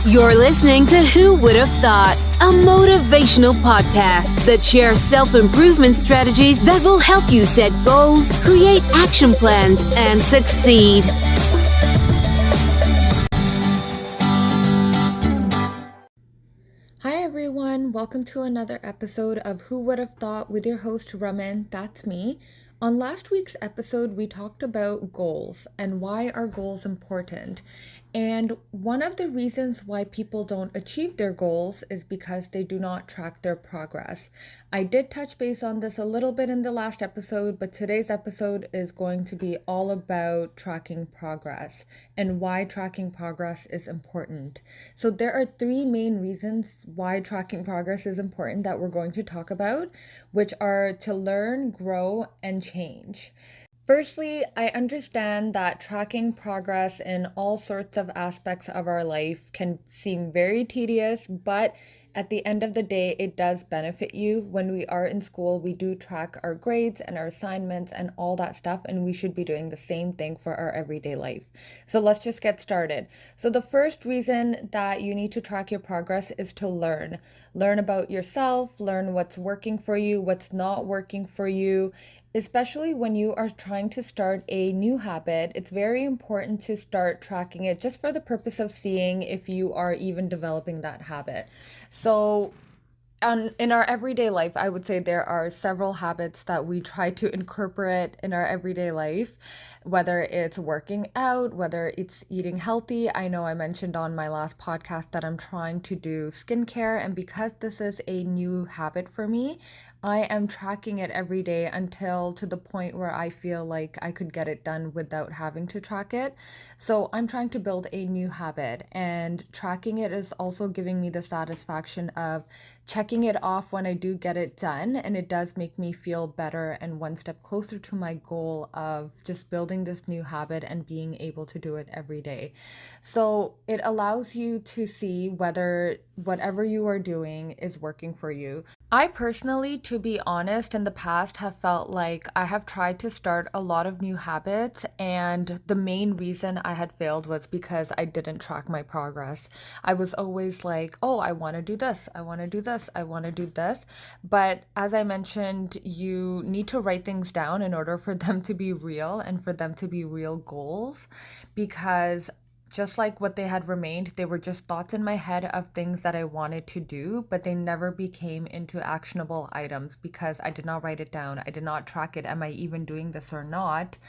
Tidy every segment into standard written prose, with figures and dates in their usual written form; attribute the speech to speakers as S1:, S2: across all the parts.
S1: You're listening to Who Would Have Thought, a motivational podcast that shares self-improvement strategies that will help you set goals, create action plans, and succeed.
S2: Hi everyone, welcome to another episode of Who Would Have Thought with your host Raman, that's me. On last week's episode, we talked about goals and why are goals important. And one of the reasons why people don't achieve their goals is because they do not track their progress. I did touch base on this a little bit in the last episode, but today's episode is going to be all about tracking progress and why tracking progress is important. So there are three main reasons why tracking progress is important that we're going to talk about, which are to learn, grow, and change. Firstly, I understand that tracking progress in all sorts of aspects of our life can seem very tedious, but at the end of the day, it does benefit you. When we are in school, we do track our grades and our assignments and all that stuff, and we should be doing the same thing for our everyday life. So let's just get started. So the first reason that you need to track your progress is to learn. Learn about yourself, learn what's working for you, what's not working for you. Especially when you are trying to start a new habit, it's very important to start tracking it just for the purpose of seeing if you are even developing that habit. So in our everyday life, I would say there are several habits that we try to incorporate in our everyday life, whether it's working out, whether it's eating healthy. I know I mentioned on my last podcast that I'm trying to do skincare, and because this is a new habit for me, I am tracking it every day until to the point where I feel like I could get it done without having to track it. So I'm trying to build a new habit, and tracking it is also giving me the satisfaction of checking it off when I do get it done, and it does make me feel better and one step closer to my goal of just building this new habit and being able to do it every day. So it allows you to see whether whatever you are doing is working for you. I personally, to be honest, in the past have felt like I have tried to start a lot of new habits, and the main reason I had failed was because I didn't track my progress. I was always like, oh, I want to do this, I want to do this, I want to do this. But as I mentioned, you need to write things down in order for them to be real and for them to be real goals, because just like what they had remained, they were just thoughts in my head of things that I wanted to do, but they never became into actionable items because I did not write it down. I did not track it. Am I even doing this or not?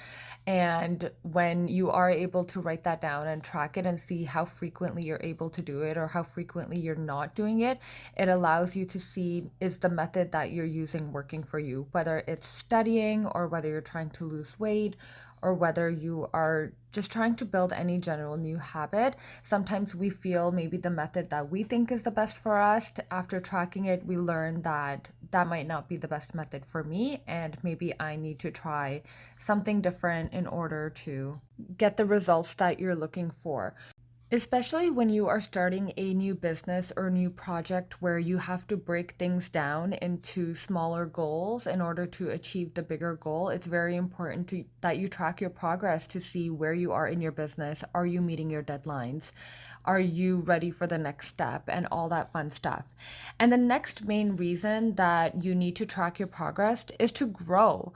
S2: And when you are able to write that down and track it and see how frequently you're able to do it or how frequently you're not doing it, it allows you to see, is the method that you're using working for you, whether it's studying or whether you're trying to lose weight or whether you are just trying to build any general new habit. Sometimes we feel maybe the method that we think is the best for us. After tracking it, we learn that that might not be the best method for me, and maybe I need to try something different in order to get the results that you're looking for. Especially when you are starting a new business or new project where you have to break things down into smaller goals in order to achieve the bigger goal, it's very important that you track your progress to see where you are in your business. Are you meeting your deadlines? Are you ready for the next step and all that fun stuff? And the next main reason that you need to track your progress is to grow.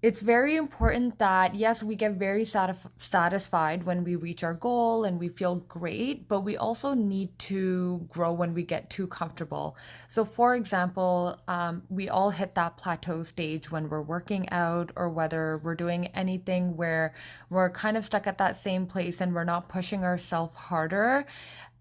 S2: It's very important that, yes, we get very satisfied when we reach our goal and we feel great, but we also need to grow when we get too comfortable. So, for example, we all hit that plateau stage when we're working out or whether we're doing anything where we're kind of stuck at that same place and we're not pushing ourselves harder.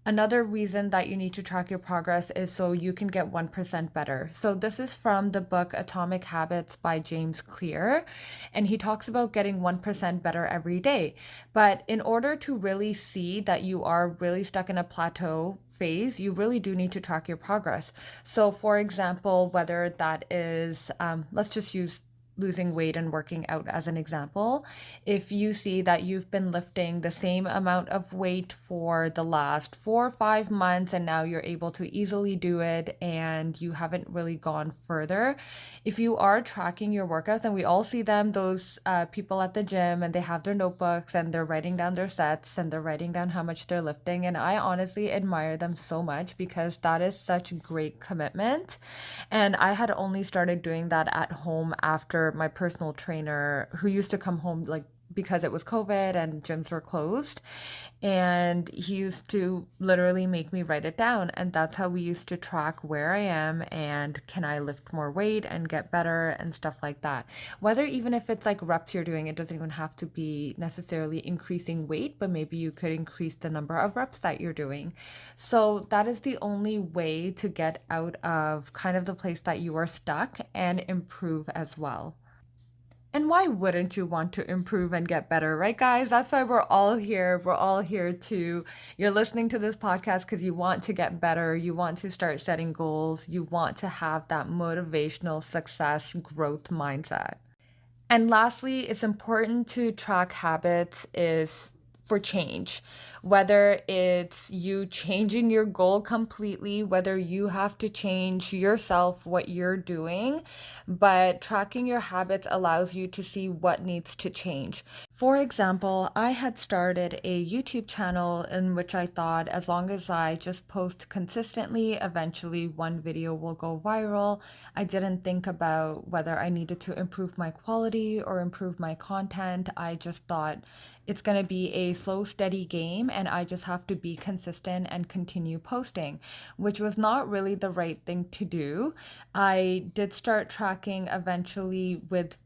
S2: Another reason that you need to track your progress is so you can get 1% better. So this is from the book Atomic Habits by James Clear, and he talks about getting 1% better every day. But in order to really see that you are really stuck in a plateau phase, you really do need to track your progress. So for example, whether that is, let's just use losing weight and working out as an example. If you see that you've been lifting the same amount of weight for the last 4 or 5 months and now you're able to easily do it and you haven't really gone further, if you are tracking your workouts, and we all see them, those people at the gym, and they have their notebooks and they're writing down their sets and they're writing down how much they're lifting. And I honestly admire them so much because that is such great commitment. And I had only started doing that at home after my personal trainer, who used to come home like because it was COVID and gyms were closed. And he used to literally make me write it down. And that's how we used to track where I am and can I lift more weight and get better and stuff like that. Whether even if it's like reps you're doing, it doesn't even have to be necessarily increasing weight, but maybe you could increase the number of reps that you're doing. So that is the only way to get out of kind of the place that you are stuck and improve as well. And why wouldn't you want to improve and get better, right, guys? That's why we're all here. We're all here to, you're listening to this podcast because you want to get better. You want to start setting goals. You want to have that motivational success growth mindset. And lastly, it's important to track habits is for change, whether it's you changing your goal completely, whether you have to change yourself, what you're doing, but tracking your habits allows you to see what needs to change. For example, I had started a YouTube channel in which I thought as long as I just post consistently, eventually one video will go viral. I didn't think about whether I needed to improve my quality or improve my content. I just thought it's going to be a slow, steady game, and I just have to be consistent and continue posting, which was not really the right thing to do. I did start tracking eventually with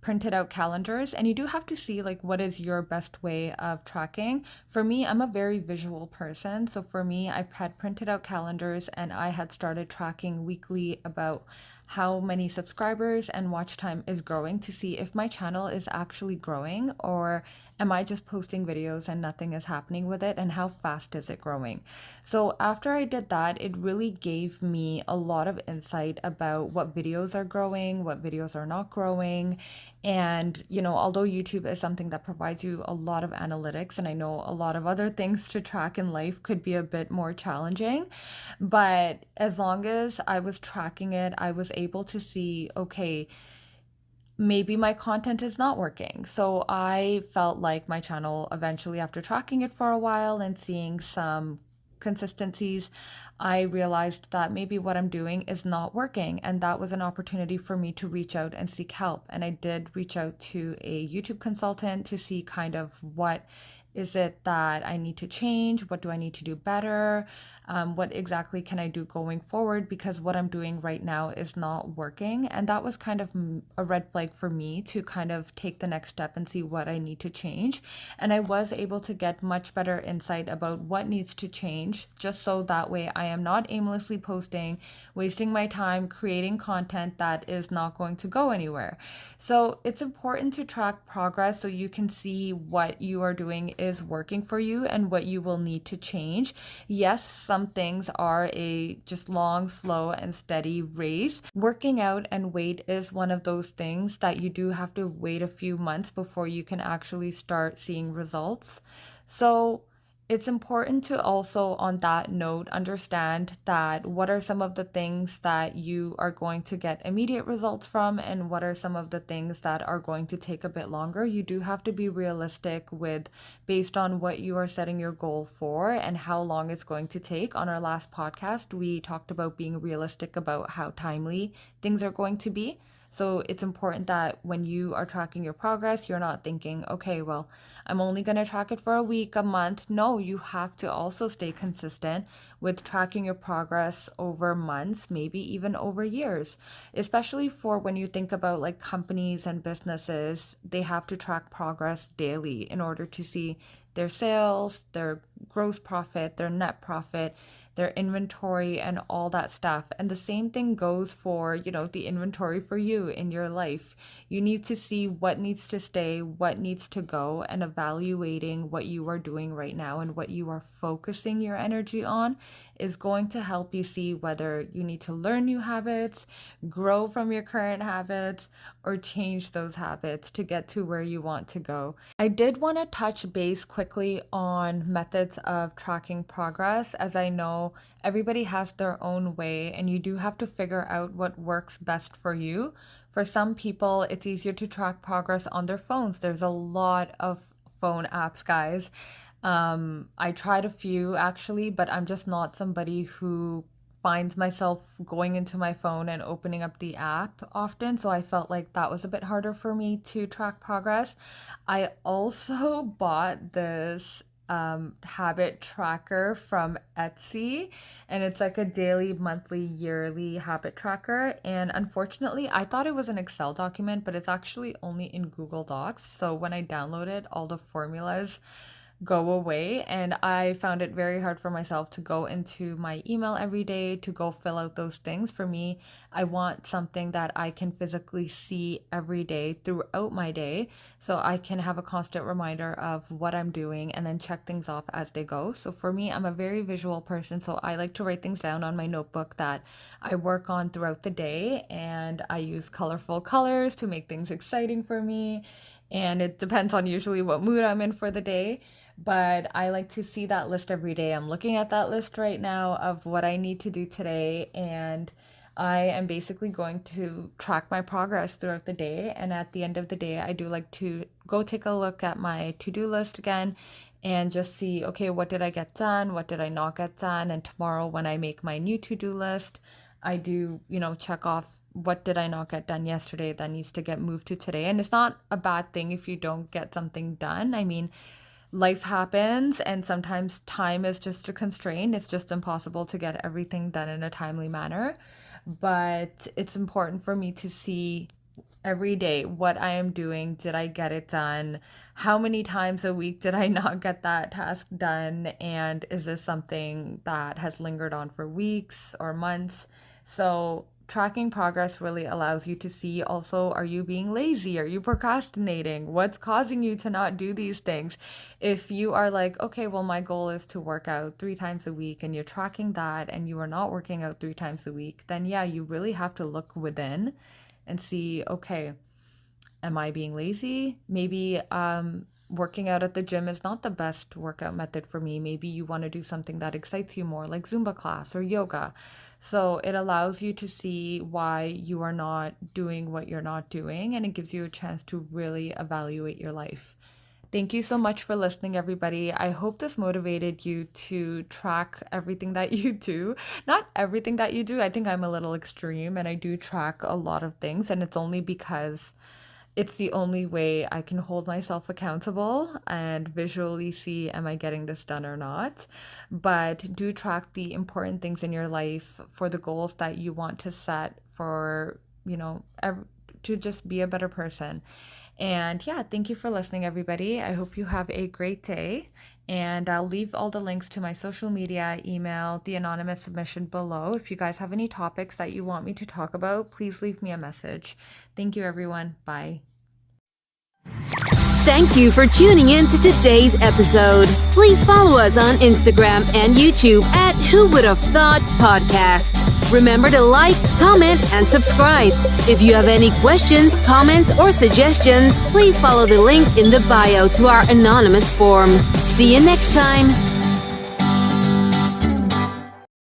S2: printed out calendars, and you do have to see like what is your best way of tracking. For me, I'm a very visual person, so for me, I had printed out calendars and I had started tracking weekly about how many subscribers and watch time is growing to see if my channel is actually growing or am I just posting videos and nothing is happening with it, and how fast is it growing. So after I did that, it really gave me a lot of insight about what videos are growing, what videos are not growing. And, although YouTube is something that provides you a lot of analytics, and I know a lot of other things to track in life could be a bit more challenging, but as long as I was tracking it, I was able to see, okay, maybe my content is not working. So I felt like my channel eventually, after tracking it for a while and seeing some consistencies, I realized that maybe what I'm doing is not working. And that was an opportunity for me to reach out and seek help. And I did reach out to a YouTube consultant to see kind of what is it that I need to change? What do I need to do better? What exactly can I do going forward? Because what I'm doing right now is not working. And that was kind of a red flag for me to kind of take the next step and see what I need to change. And I was able to get much better insight about what needs to change, just so that way I am not aimlessly posting, wasting my time creating content that is not going to go anywhere. So it's important to track progress so you can see what you are doing is working for you and what you will need to change. Yes, some things are a just long, slow, and steady race. Working out and weight is one of those things that you do have to wait a few months before you can actually start seeing results. So it's important to also, on that note, understand that what are some of the things that you are going to get immediate results from, and what are some of the things that are going to take a bit longer. You do have to be realistic with based on what you are setting your goal for and how long it's going to take. On our last podcast, we talked about being realistic about how timely things are going to be. So it's important that when you are tracking your progress, you're not thinking, okay, well, I'm only going to track it for a week, a month. No, you have to also stay consistent with tracking your progress over months, maybe even over years, especially for when you think about like companies and businesses, they have to track progress daily in order to see their sales, their gross profit, their net profit, their inventory, and all that stuff. And the same thing goes for, the inventory for you in your life. You need to see what needs to stay, what needs to go, and evaluating what you are doing right now and what you are focusing your energy on is going to help you see whether you need to learn new habits, grow from your current habits, or change those habits to get to where you want to go. I did want to touch base quickly on methods of tracking progress, as I know everybody has their own way and you do have to figure out what works best for you. For some people, it's easier to track progress on their phones. There's a lot of phone apps, guys. I tried a few actually, but I'm just not somebody who finds myself going into my phone and opening up the app often. So I felt like that was a bit harder for me to track progress. I also bought this habit tracker from Etsy, and it's like a daily, monthly, yearly habit tracker. And unfortunately, I thought it was an Excel document, but it's actually only in Google Docs. So when I download it, all the formulas go away, and I found it very hard for myself to go into my email every day to go fill out those things. For me, I want something that I can physically see every day throughout my day, so I can have a constant reminder of what I'm doing and then check things off as they go. So for me, I'm a very visual person, so I like to write things down on my notebook that I work on throughout the day, and I use colorful colors to make things exciting for me, and it depends on usually what mood I'm in for the day. But I like to see that list every day. I'm looking at that list right now of what I need to do today, and I am basically going to track my progress throughout the day. And at the end of the day, I do like to go take a look at my to-do list again and just see, okay, what did I get done? What did I not get done? And tomorrow when I make my new to-do list, I do, check off what did I not get done yesterday that needs to get moved to today. And it's not a bad thing if you don't get something done. I mean, life happens and sometimes time is just a constraint. It's just impossible to get everything done in a timely manner. But it's important for me to see every day what I am doing. Did I get it done? How many times a week did I not get that task done? And is this something that has lingered on for weeks or months? So tracking progress really allows you to see also, are you being lazy? Are you procrastinating? What's causing you to not do these things? If you are like, okay, well, my goal is to work out 3 times a week and you're tracking that and you are not working out 3 times a week, then yeah, you really have to look within and see, okay, am I being lazy? Maybe working out at the gym is not the best workout method for me. Maybe you want to do something that excites you more, like Zumba class or yoga. So it allows you to see why you are not doing what you're not doing, and it gives you a chance to really evaluate your life. Thank you so much for listening, everybody. I hope this motivated you to track everything that you do. Not everything that you do. I think I'm a little extreme and I do track a lot of things, and it's only because it's the only way I can hold myself accountable and visually see, am I getting this done or not? But do track the important things in your life for the goals that you want to set for, to just be a better person. And yeah, thank you for listening, everybody. I hope you have a great day. And I'll leave all the links to my social media, email, the anonymous submission below. If you guys have any topics that you want me to talk about, please leave me a message. Thank you, everyone. Bye.
S1: Thank you for tuning in to today's episode. Please follow us on Instagram and YouTube at Who Would Have Thought Podcast. Remember to like, comment, and subscribe. If you have any questions, comments, or suggestions, please follow the link in the bio to our anonymous form. See you next time.